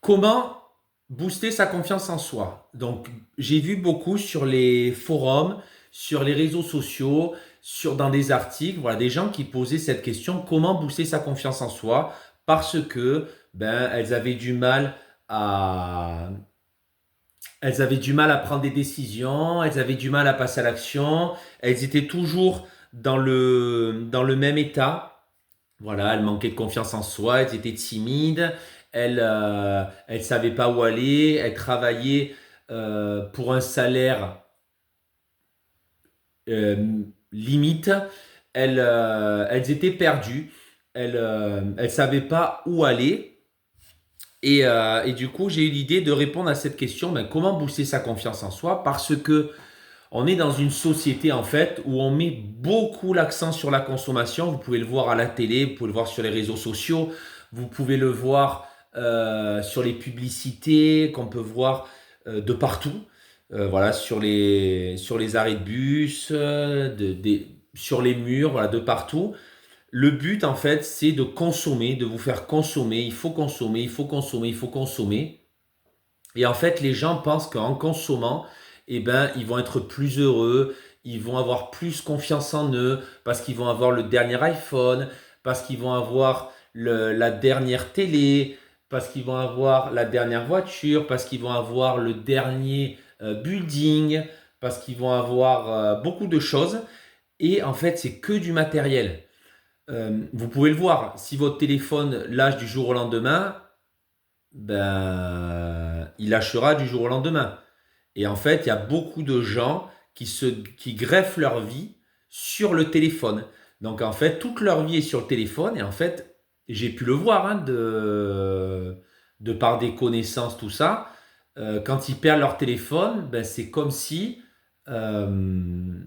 Comment booster sa confiance en soi? Donc, j'ai vu beaucoup sur les forums, sur les réseaux sociaux, dans des articles, voilà, des gens qui posaient cette question, comment booster sa confiance en soi? Parce que, elles avaient du mal à, elles avaient du mal à prendre des décisions, elles avaient du mal à passer à l'action, elles étaient toujours dans le même état. Voilà, elles manquaient de confiance en soi, elles étaient timides, elles savaient pas où aller, elles travaillaient pour un salaire limite, elles étaient perdues, elles savaient pas où aller. Et du coup, j'ai eu l'idée de répondre à cette question, comment booster sa confiance en soi? Parce que on est dans une société en fait où on met beaucoup l'accent sur la consommation. Vous pouvez le voir à la télé, vous pouvez le voir sur les réseaux sociaux, vous pouvez le voir sur les publicités qu'on peut voir de partout. Voilà, sur les arrêts de bus, sur les murs, voilà, de partout. Le but en fait, c'est de consommer, de vous faire consommer. Il faut consommer, il faut consommer, il faut consommer. Et en fait, les gens pensent qu'en consommant, ils vont être plus heureux, ils vont avoir plus confiance en eux, parce qu'ils vont avoir le dernier iPhone, parce qu'ils vont avoir la dernière télé, parce qu'ils vont avoir la dernière voiture, parce qu'ils vont avoir le dernier building, parce qu'ils vont avoir beaucoup de choses. Et en fait, c'est que du matériel. Vous pouvez le voir, si votre téléphone lâche du jour au lendemain, il lâchera du jour au lendemain. Et en fait, il y a beaucoup de gens qui greffent leur vie sur le téléphone. Donc en fait, toute leur vie est sur le téléphone. Et en fait, j'ai pu le voir hein, de par des connaissances, tout ça. Quand ils perdent leur téléphone, c'est comme si ils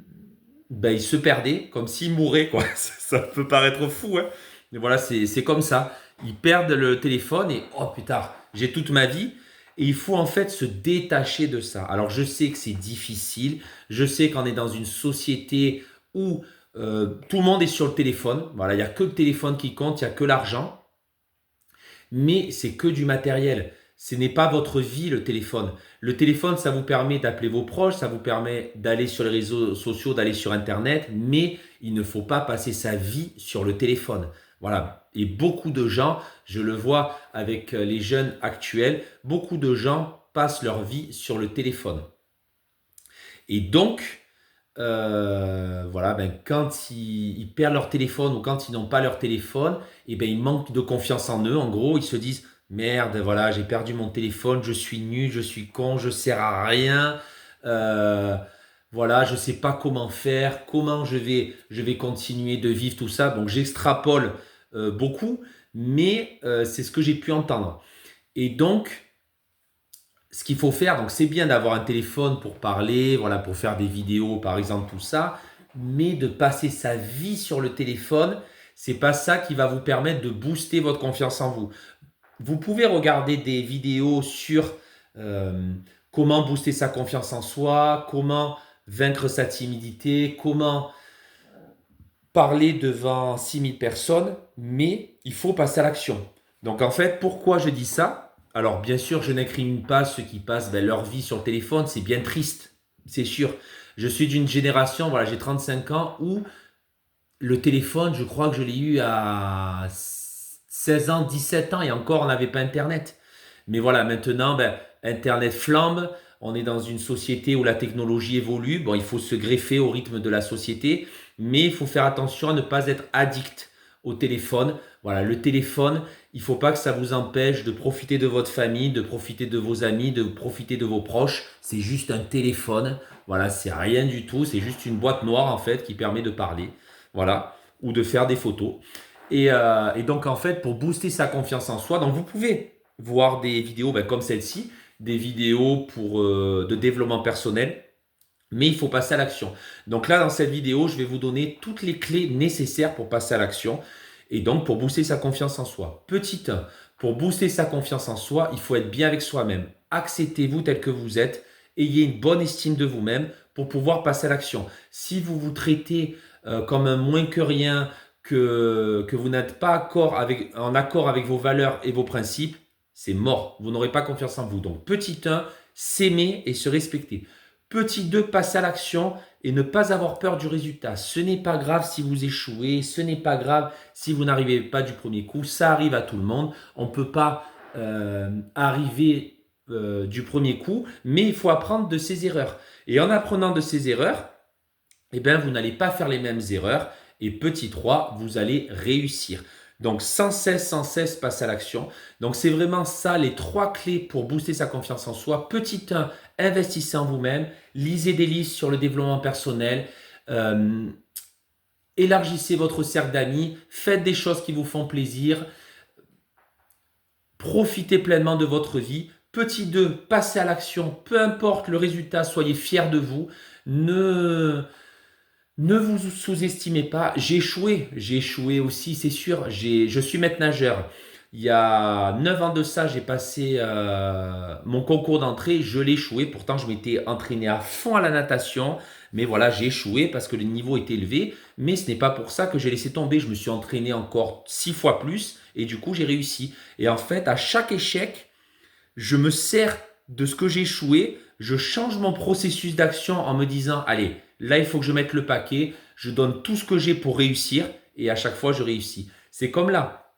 se perdaient, comme s'ils mouraient, quoi. Ça peut paraître fou, hein. Mais voilà, c'est comme ça. Ils perdent le téléphone et oh putain, j'ai toute ma vie. Et il faut en fait se détacher de ça. Alors je sais que c'est difficile. Je sais qu'on est dans une société où tout le monde est sur le téléphone. Voilà, il n'y a que le téléphone qui compte, il n'y a que l'argent. Mais c'est que du matériel. Ce n'est pas votre vie, le téléphone. Le téléphone, ça vous permet d'appeler vos proches, ça vous permet d'aller sur les réseaux sociaux, d'aller sur Internet, mais il ne faut pas passer sa vie sur le téléphone. Voilà. Et beaucoup de gens, je le vois avec les jeunes actuels, beaucoup de gens passent leur vie sur le téléphone. Et donc, voilà, quand ils perdent leur téléphone ou quand ils n'ont pas leur téléphone, ils manquent de confiance en eux. En gros, ils se disent, merde, voilà, j'ai perdu mon téléphone, je suis nul, je suis con, je sers à rien. Euh, voilà, je sais pas comment faire, comment je vais continuer de vivre tout ça. Donc j'extrapole beaucoup, mais c'est ce que j'ai pu entendre. Et donc, ce qu'il faut faire, donc c'est bien d'avoir un téléphone pour parler, voilà, pour faire des vidéos par exemple, tout ça, mais de passer sa vie sur le téléphone, c'est pas ça qui va vous permettre de booster votre confiance en vous. Vous pouvez regarder des vidéos sur euh, comment booster sa confiance en soi, comment vaincre sa timidité, comment parler devant 6000 personnes, mais il faut passer à l'action. Donc en fait, pourquoi je dis ça? Alors bien sûr, je n'incrimine pas ceux qui passent leur vie sur le téléphone, c'est bien triste, c'est sûr. Je suis d'une génération, voilà, j'ai 35 ans, où le téléphone, je crois que je l'ai eu à 16 ans, 17 ans, et encore, on n'avait pas Internet. Mais voilà, maintenant, Internet flambe, on est dans une société où la technologie évolue. Bon, il faut se greffer au rythme de la société, mais il faut faire attention à ne pas être addict au téléphone. Voilà, le téléphone, il ne faut pas que ça vous empêche de profiter de votre famille, de profiter de vos amis, de profiter de vos proches. C'est juste un téléphone. Voilà, c'est rien du tout. C'est juste une boîte noire, en fait, qui permet de parler. Voilà, ou de faire des photos. Et donc, en fait, pour booster sa confiance en soi, donc vous pouvez voir des vidéos comme celle-ci, des vidéos de développement personnel, mais il faut passer à l'action. Donc là, dans cette vidéo, je vais vous donner toutes les clés nécessaires pour passer à l'action et donc pour booster sa confiance en soi. Petit 1, pour booster sa confiance en soi, il faut être bien avec soi-même. Acceptez-vous tel que vous êtes, ayez une bonne estime de vous-même pour pouvoir passer à l'action. Si vous vous traitez comme un moins que rien, que vous n'êtes pas en accord avec vos valeurs et vos principes, c'est mort. Vous n'aurez pas confiance en vous. Donc, petit 1, s'aimer et se respecter. Petit 2, passer à l'action et ne pas avoir peur du résultat. Ce n'est pas grave si vous échouez, ce n'est pas grave si vous n'arrivez pas du premier coup. Ça arrive à tout le monde. On ne peut pas arriver du premier coup, mais il faut apprendre de ses erreurs. Et en apprenant de ses erreurs, eh bien, vous n'allez pas faire les mêmes erreurs. Et petit 3, vous allez réussir. Donc, sans cesse, passe à l'action. Donc, c'est vraiment ça, les 3 clés pour booster sa confiance en soi. Petit 1, investissez en vous-même. Lisez des livres sur le développement personnel. Élargissez votre cercle d'amis. Faites des choses qui vous font plaisir. Profitez pleinement de votre vie. Petit 2, passez à l'action. Peu importe le résultat, soyez fiers de vous. Ne vous sous-estimez pas. J'ai échoué aussi, c'est sûr. Je suis maître nageur. Il y a 9 ans de ça, j'ai passé mon concours d'entrée. Je l'ai échoué. Pourtant, je m'étais entraîné à fond à la natation. Mais voilà, j'ai échoué parce que le niveau était élevé. Mais ce n'est pas pour ça que j'ai laissé tomber. Je me suis entraîné encore 6 fois plus. Et du coup, j'ai réussi. Et en fait, à chaque échec, je me sers de ce que j'ai échoué. Je change mon processus d'action en me disant, allez, là, il faut que je mette le paquet. Je donne tout ce que j'ai pour réussir. Et à chaque fois, je réussis. C'est comme là.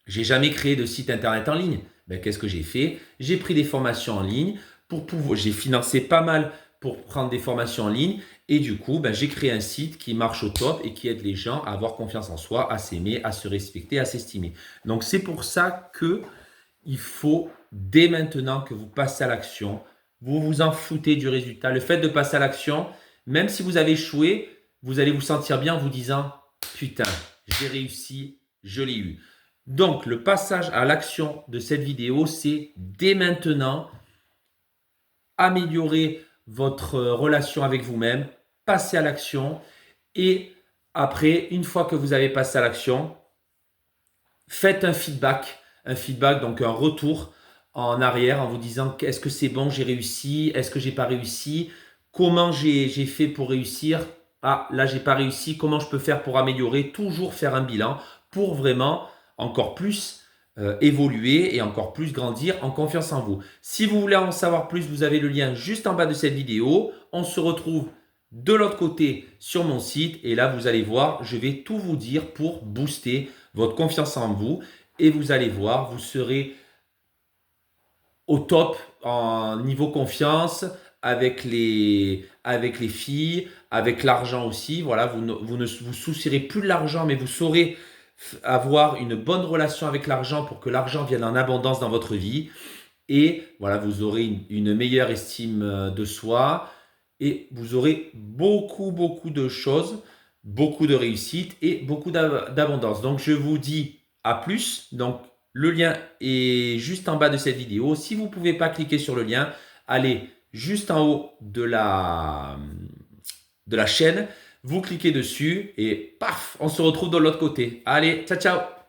J'ai jamais créé de site internet en ligne. Ben, qu'est-ce que j'ai fait? J'ai pris des formations en ligne pour pouvoir. J'ai financé pas mal pour prendre des formations en ligne. Et du coup, ben, j'ai créé un site qui marche au top et qui aide les gens à avoir confiance en soi, à s'aimer, à se respecter, à s'estimer. Donc, c'est pour ça que il faut, dès maintenant que vous passez à l'action, vous vous en foutez du résultat. Le fait de passer à l'action, même si vous avez échoué, vous allez vous sentir bien en vous disant « Putain, j'ai réussi, je l'ai eu ». Donc, le passage à l'action de cette vidéo, c'est dès maintenant, améliorer votre relation avec vous-même, passer à l'action et après, une fois que vous avez passé à l'action, faites un feedback, donc un retour en arrière en vous disant est-ce que c'est bon, j'ai réussi, est-ce que j'ai pas réussi, comment j'ai fait pour réussir, ah là j'ai pas réussi, comment je peux faire pour améliorer, toujours faire un bilan pour vraiment encore plus évoluer et encore plus grandir en confiance en vous. Si vous voulez en savoir plus, vous avez le lien juste en bas de cette vidéo. On se retrouve de l'autre côté sur mon site et là vous allez voir, je vais tout vous dire pour booster votre confiance en vous et vous allez voir, vous serez au top en niveau confiance avec les filles, avec l'argent aussi. Voilà, vous ne vous soucierez plus de l'argent, mais vous saurez avoir une bonne relation avec l'argent pour que l'argent vienne en abondance dans votre vie. Et voilà, vous aurez une meilleure estime de soi et vous aurez beaucoup de choses, beaucoup de réussite et beaucoup d'abondance. Donc, je vous dis à plus. Donc, le lien est juste en bas de cette vidéo. Si vous ne pouvez pas cliquer sur le lien, allez juste en haut de la chaîne. Vous cliquez dessus et paf, on se retrouve de l'autre côté. Allez, ciao, ciao!